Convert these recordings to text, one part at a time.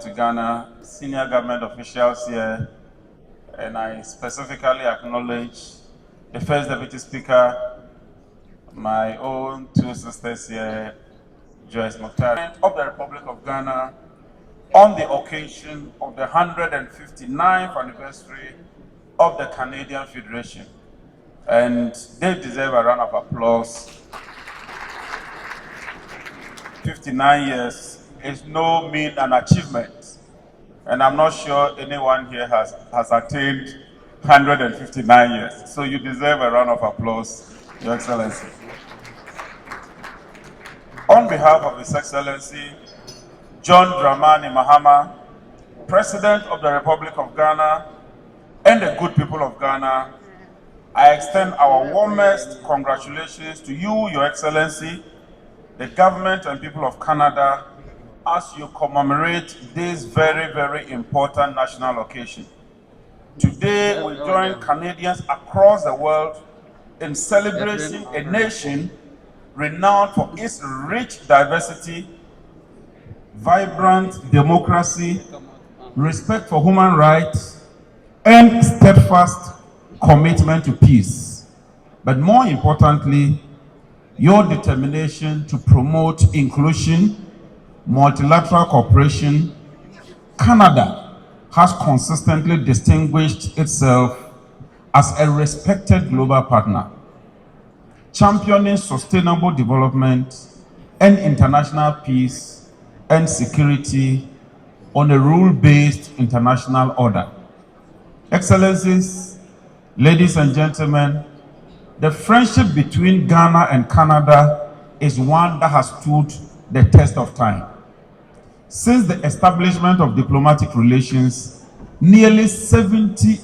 To Ghana, senior government officials here, and I specifically acknowledge the First Deputy Speaker, my own two sisters here, Joyce Mukhtar, of the Republic of Ghana, on the occasion of the 159th anniversary of the Canadian Federation. And they deserve a round of applause. 59 years is no mean an achievement. And I'm not sure anyone here has attained 159 years. So you deserve a round of applause, Your Excellency. On behalf of His Excellency, John Dramani Mahama, President of the Republic of Ghana, and the good people of Ghana, I extend our warmest congratulations to you, Your Excellency, the government and people of Canada, as you commemorate this very, very important national occasion. Today, we join Canadians across the world in celebrating a nation renowned for its rich diversity, vibrant democracy, respect for human rights, and steadfast commitment to peace. But more importantly, your determination to promote inclusion, multilateral cooperation. Canada has consistently distinguished itself as a respected global partner, championing sustainable development and international peace and security on a rule-based international order. Excellencies, ladies and gentlemen, the friendship between Ghana and Canada is one that has stood the test of time. Since the establishment of diplomatic relations nearly 70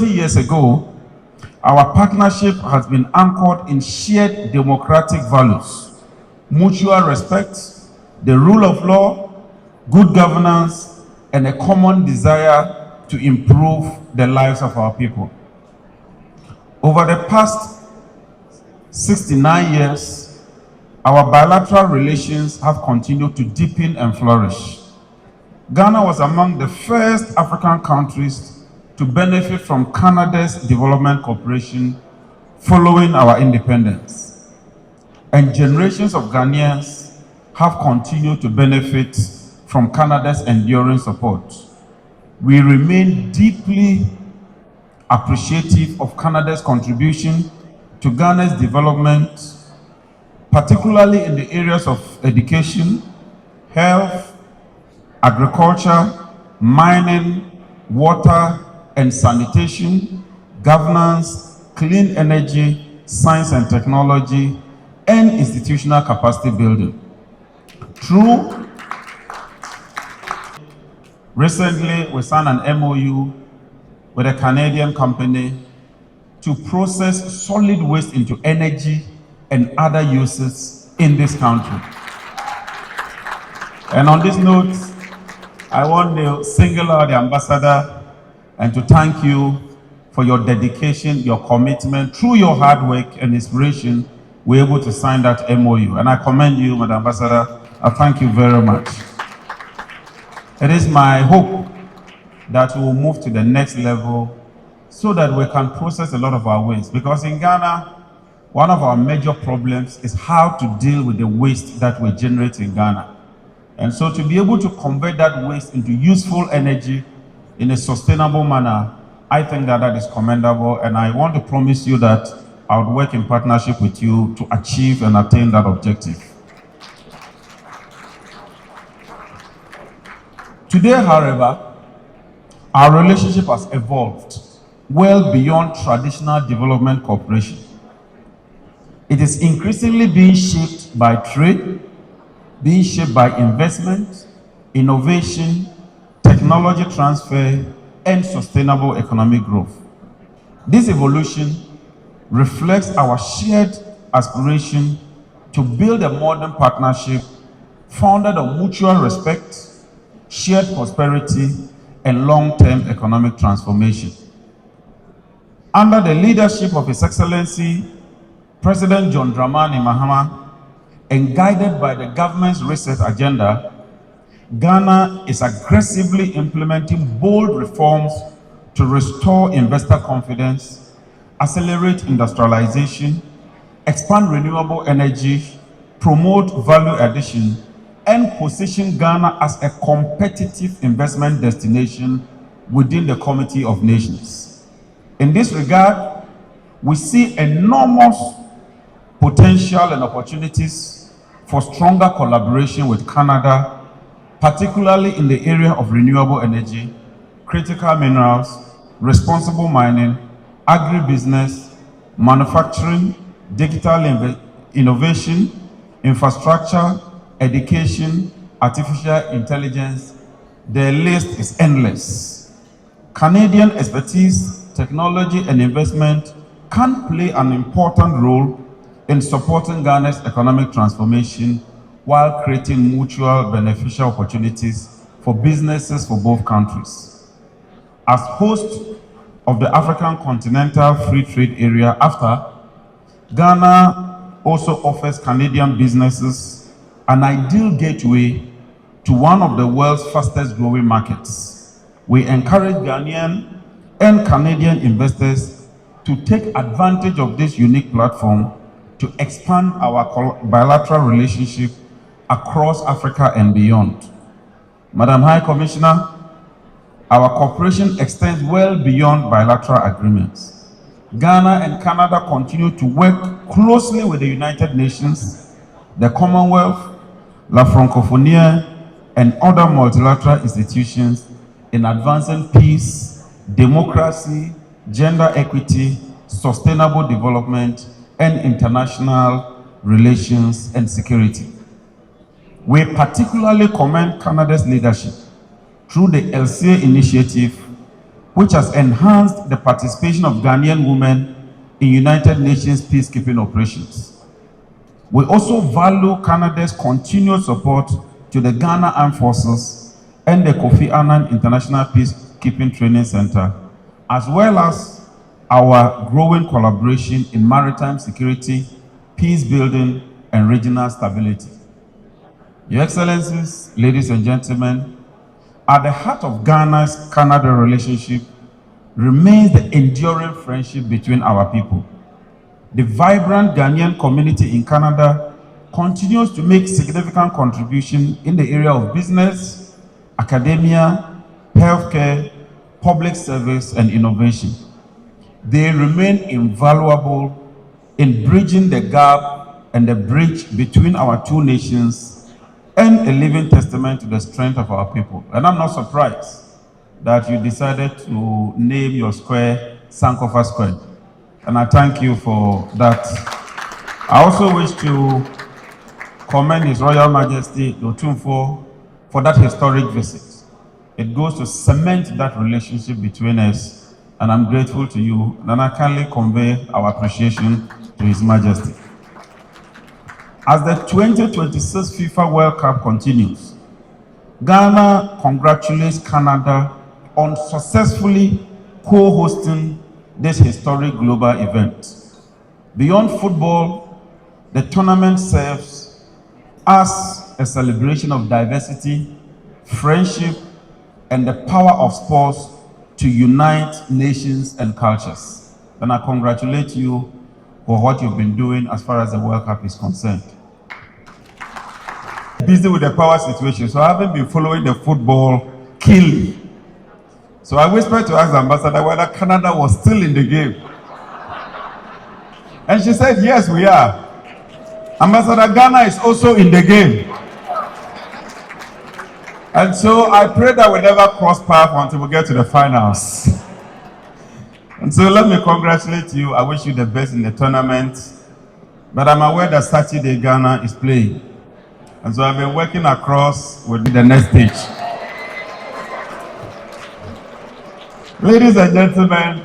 years ago, our partnership has been anchored in shared democratic values, mutual respect, the rule of law, good governance, and a common desire to improve the lives of our people. Over the past 69 years, our bilateral relations have continued to deepen and flourish. Ghana was among the first African countries to benefit from Canada's development cooperation following our independence. And generations of Ghanaians have continued to benefit from Canada's enduring support. We remain deeply appreciative of Canada's contribution to Ghana's development, particularly in the areas of education, health, agriculture, mining, water and sanitation, governance, clean energy, science and technology, and institutional capacity building. Recently, we signed an MOU with a Canadian company to process solid waste into energy and other uses in this country. And on this note, I want to single out the ambassador and to thank you for your dedication, your commitment. Through your hard work and inspiration, we're able to sign that MOU. And I commend you, Madam Ambassador. I thank you very much. It is my hope that we will move to the next level so that we can process a lot of our waste. Because in Ghana, one of our major problems is how to deal with the waste that we generate in Ghana. And so to be able to convert that waste into useful energy in a sustainable manner, I think that that is commendable. And I want to promise you that I would work in partnership with you to achieve and attain that objective. Today, however, our relationship has evolved well beyond traditional development cooperation. It is increasingly being shaped by trade, being shaped by investment, innovation, technology transfer, and sustainable economic growth. This evolution reflects our shared aspiration to build a modern partnership founded on mutual respect, shared prosperity, and long-term economic transformation. Under the leadership of His Excellency, President John Dramani Mahama, and guided by the government's research agenda, Ghana is aggressively implementing bold reforms to restore investor confidence, accelerate industrialization, expand renewable energy, promote value addition, and position Ghana as a competitive investment destination within the Community of Nations. In this regard, we see enormous potential and opportunities for stronger collaboration with Canada, particularly in the area of renewable energy, critical minerals, responsible mining, agribusiness, manufacturing, digital innovation, infrastructure, education, artificial intelligence. The list is endless. Canadian expertise, technology, and investment can play an important role in supporting Ghana's economic transformation while creating mutual beneficial opportunities for businesses for both countries. As host of the African Continental Free Trade Area, AfTA, Ghana also offers Canadian businesses an ideal gateway to one of the world's fastest growing markets. We encourage Ghanaian and Canadian investors to take advantage of this unique platform to expand our bilateral relationship across Africa and beyond. Madam High Commissioner, our cooperation extends well beyond bilateral agreements. Ghana and Canada continue to work closely with the United Nations, the Commonwealth, La Francophonie, and other multilateral institutions in advancing peace, democracy, gender equity, sustainable development, and international relations and security. We particularly commend Canada's leadership through the LCA initiative, which has enhanced the participation of Ghanaian women in United Nations peacekeeping operations. We also value Canada's continued support to the Ghana Armed Forces and the Kofi Annan International Peacekeeping Training Center, as well as our growing collaboration in maritime security, peace building, and regional stability. Your Excellencies, ladies and gentlemen, at the heart of Ghana's Canada relationship remains the enduring friendship between our people. The vibrant Ghanaian community in Canada continues to make significant contribution in the area of business, academia, healthcare, public service, and innovation. They remain invaluable in bridging the gap and the bridge between our two nations, and a living testament to the strength of our people. And I'm not surprised that you decided to name your square Sankofa Square. And I thank you for that. I also wish to commend His Royal Majesty Otumfuo for that historic visit. It goes to cement that relationship between us, and I'm grateful to you, and I kindly convey our appreciation to His Majesty. As the 2026 FIFA World Cup continues, Ghana congratulates Canada on successfully co-hosting this historic global event. Beyond football, the tournament serves as a celebration of diversity, friendship, and the power of sports to unite nations and cultures. And I congratulate you for what you've been doing as far as the World Cup is concerned. Busy with the power situation, so I haven't been following the football keenly. So I whispered to ask the ambassador whether Canada was still in the game. And she said, yes, we are. Ambassador, Ghana is also in the game. And so I pray that we never cross paths until we get to the finals. And so let me congratulate you. I wish you the best in the tournament. But I'm aware that Saturday Ghana is playing. And so I've been working across with the next stage. Ladies and gentlemen,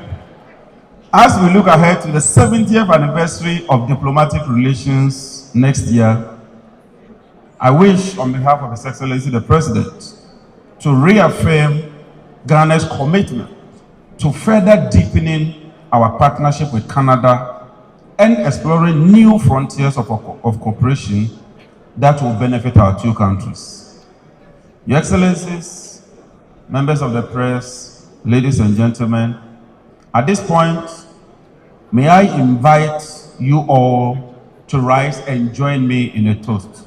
as we look ahead to the 70th anniversary of diplomatic relations next year, I wish, on behalf of His Excellency the President, to reaffirm Ghana's commitment to further deepening our partnership with Canada and exploring new frontiers of cooperation that will benefit our two countries. Your Excellencies, members of the press, ladies and gentlemen, at this point, may I invite you all to rise and join me in a toast.